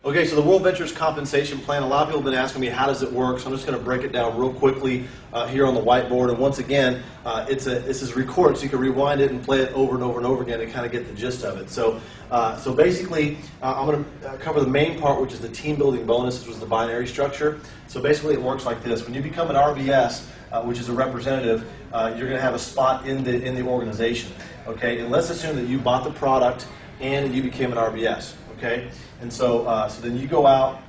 Okay, so the WorldVentures compensation plan, a lot of people have been asking me how does it work, so I'm just going to break it down real quickly here on the whiteboard. And once again, this is recorded, so you can rewind it and play it over and over and over again and kind of get the gist of it. So basically, I'm going to cover the main part, which is the team building bonus, which was the binary structure. So basically it works like this. When you become an RVS, which is a representative, you're going to have a spot in the organization. Okay, and let's assume that you bought the product and you became an RVS. Okay, and so then you go out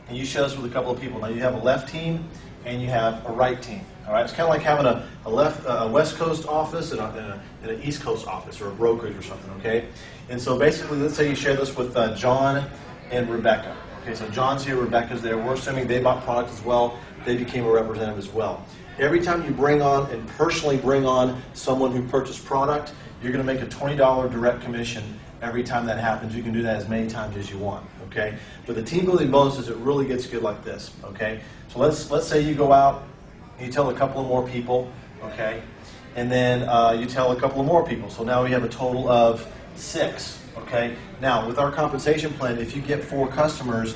and you share this with a couple of people. Now you have a left team and you have a right team. All right, it's kind of like having a West Coast office and an East Coast office or a brokerage or something. Okay, and so basically, let's say you share this with John and Rebecca. Okay, so John's here, Rebecca's there. We're assuming they bought product as well. They became a representative as well. Every time you bring on and personally bring on someone who purchased product, you're going to make a $20 direct commission. Every time that happens, you can do that as many times as you want, okay? But the team building bonuses, it really gets good like this, okay? So let's say you go out and you tell a couple of more people, okay? And then you tell a couple of more people. So now we have a total of 6, okay? Now, with our compensation plan, if you get 4 customers,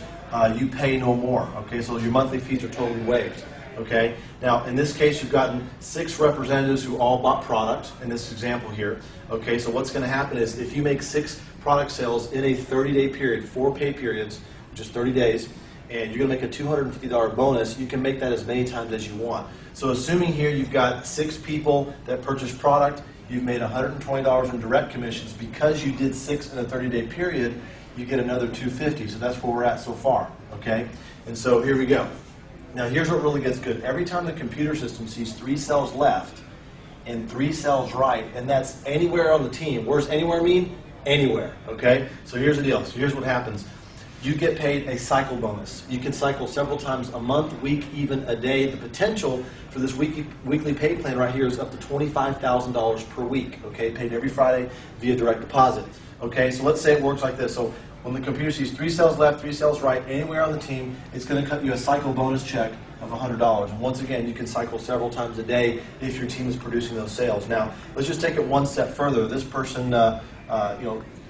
you pay no more, okay? So your monthly fees are totally waived. Okay. Now, in this case, you've gotten 6 representatives who all bought product in this example here. Okay. So what's going to happen is if you make 6 product sales in a 30-day period, 4 pay periods, which is 30 days, and you're going to make a $250 bonus, you can make that as many times as you want. So assuming here you've got 6 people that purchased product, you've made $120 in direct commissions. Because you did 6 in a 30-day period, you get another $250. So that's where we're at so far. Okay. And so here we go. Now here's what really gets good. Every time the computer system sees 3 cells left and 3 cells right, and that's anywhere on the team. Where does anywhere mean? Anywhere, okay? So here's the deal. So here's what happens. You get paid a cycle bonus. You can cycle several times a month, week, even a day. The potential for this weekly pay plan right here is up to $25,000 per week, okay? Paid every Friday via direct deposit, okay? So let's say it works like this. So when the computer sees 3 cells left, 3 cells right, anywhere on the team, it's going to cut you a cycle bonus check of $100. And once again, you can cycle several times a day if your team is producing those sales. Now, let's just take it one step further. This person,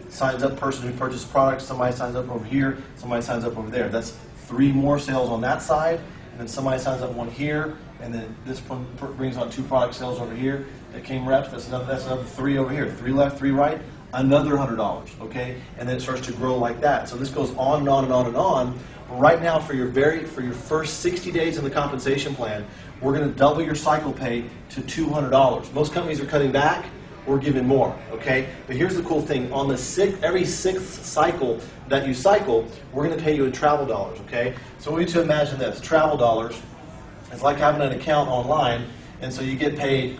signs up, person who purchased products, somebody signs up over here, somebody signs up over there. That's 3 more sales on that side, and then somebody signs up one here, and then this one brings on 2 product sales over here. That came reps. That's another 3 over here. 3 left, 3 right. Another $100, okay? And then it starts to grow like that. So this goes on and on and on and on. But right now, for your first 60 days in the compensation plan, we're going to double your cycle pay to $200. Most companies are cutting back. We're giving more, okay? But here's the cool thing. On the every 6th cycle that you cycle, we're going to pay you in travel dollars, okay? So we need to imagine this. Travel dollars is like having an account online, and so you get paid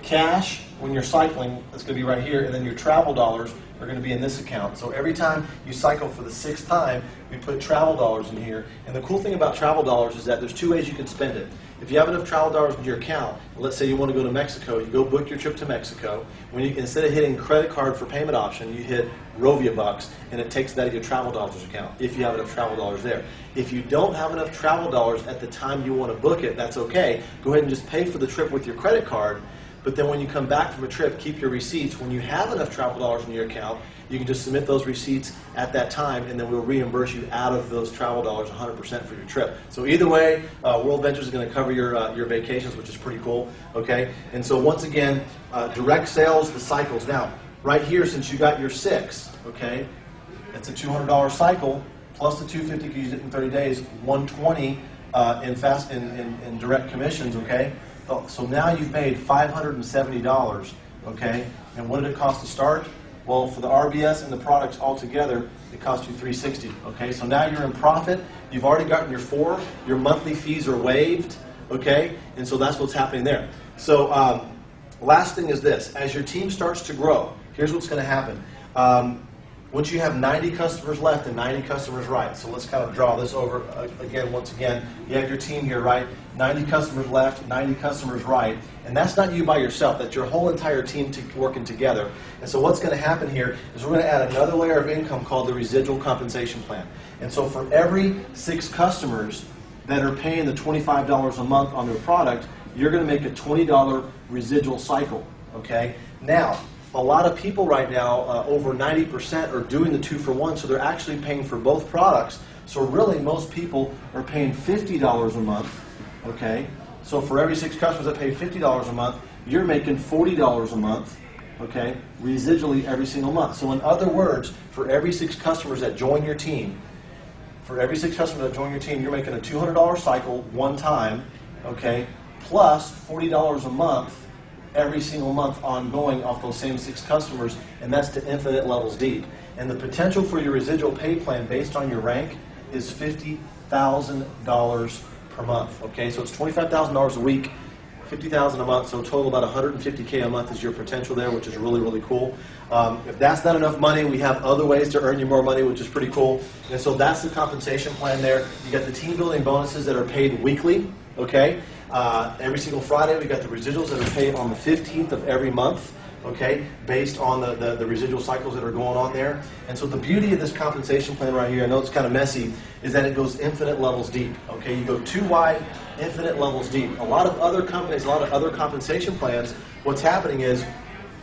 cash when you're cycling. That's going to be right here, and then your travel dollars are going to be in this account. So every time you cycle for the 6th time, we put travel dollars in here. And the cool thing about travel dollars is that there's 2 ways you can spend it. If you have enough travel dollars in your account, let's say you want to go to Mexico, you go book your trip to Mexico. Instead of hitting credit card for payment option, you hit Rovia Bucks, and it takes that out of your travel dollars account if you have enough travel dollars there. If you don't have enough travel dollars at the time you want to book it, that's okay. Go ahead and just pay for the trip with your credit card. But then when you come back from a trip, keep your receipts. When you have enough travel dollars in your account, you can just submit those receipts at that time, and then we'll reimburse you out of those travel dollars 100% for your trip. So either way, WorldVentures is going to cover your vacations, which is pretty cool. Okay. And so once again, direct sales, the cycles. Now, right here, since you got your 6, okay, it's a $200 cycle plus the $250 because you did it in 30 days, $120 in direct commissions. Okay. So now you've made $570, okay? And what did it cost to start? Well, for the RBS and the products all together, it cost you $360, okay? So now you're in profit. You've already gotten your 4. Your monthly fees are waived, okay? And so that's what's happening there. So last thing is this. As your team starts to grow, here's what's going to happen. Once you have 90 customers left and 90 customers right, so let's kind of draw this over again, once again. You have your team here, right? 90 customers left, 90 customers right. And that's not you by yourself. That's your whole entire team working together. And so what's going to happen here is we're going to add another layer of income called the residual compensation plan. And so for every 6 customers that are paying the $25 a month on their product, you're going to make a $20 residual cycle, okay? Now, a lot of people right now, over 90% are doing the 2-for-1, so they're actually paying for both products. So really, most people are paying $50 a month, okay? So for every 6 customers that pay $50 a month, you're making $40 a month, okay, residually every single month. So in other words, for every 6 customers that join your team, you're making a $200 cycle one time, okay, plus $40 a month every single month ongoing off those same 6 customers, and that's to infinite levels deep. And the potential for your residual pay plan based on your rank is $50,000 per month, okay? So it's $25,000 a week, $50,000 a month, so total about $150K a month is your potential there, which is really, really cool. If that's not enough money, we have other ways to earn you more money, which is pretty cool. And so that's the compensation plan there. You got the team building bonuses that are paid weekly, okay? Every single Friday, we got the residuals that are paid on the 15th of every month, okay, based on the residual cycles that are going on there. And so the beauty of this compensation plan right here, I know it's kind of messy, is that it goes infinite levels deep, okay? You go too wide, infinite levels deep. A lot of other companies, a lot of other compensation plans, what's happening is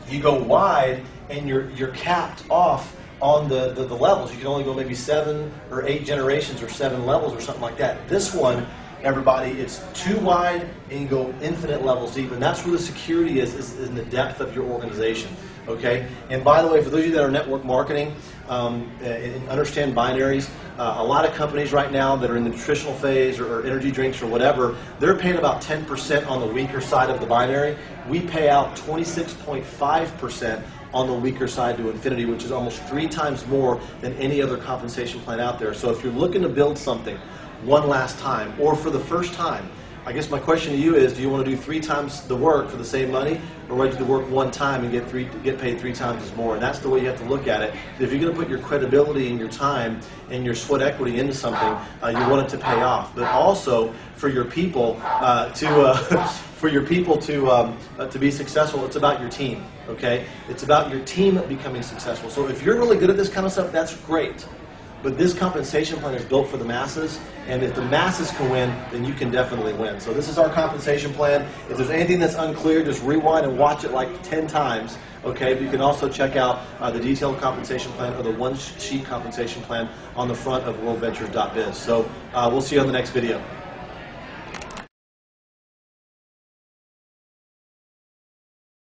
you go wide and you're capped off on the levels. You can only go maybe 7 or 8 generations or 7 levels or something like that. This one, everybody, it's too wide and you go infinite levels deep, and that's where the security is in the depth of your organization, okay? And by the way, for those of you that are network marketing and understand binaries, a lot of companies right now that are in the nutritional phase or energy drinks or whatever, they're paying about 10% on the weaker side of the binary. We pay out 26.5% on the weaker side to infinity, which is almost 3 times more than any other compensation plan out there. So if you're looking to build something one last time, or for the first time, I guess my question to you is, do you want to do 3 times the work for the same money, or would you do the work one time and get paid 3 times as more? And that's the way you have to look at it. If you're going to put your credibility and your time and your sweat equity into something, you want it to pay off. But also for your people to be successful, it's about your team. Okay, it's about your team becoming successful. So if you're really good at this kind of stuff, that's great. But this compensation plan is built for the masses, and if the masses can win, then you can definitely win. So this is our compensation plan. If there's anything that's unclear, just rewind and watch it like 10 times, okay? But you can also check out the detailed compensation plan or the one-sheet compensation plan on the front of WorldVentures.biz. So we'll see you on the next video.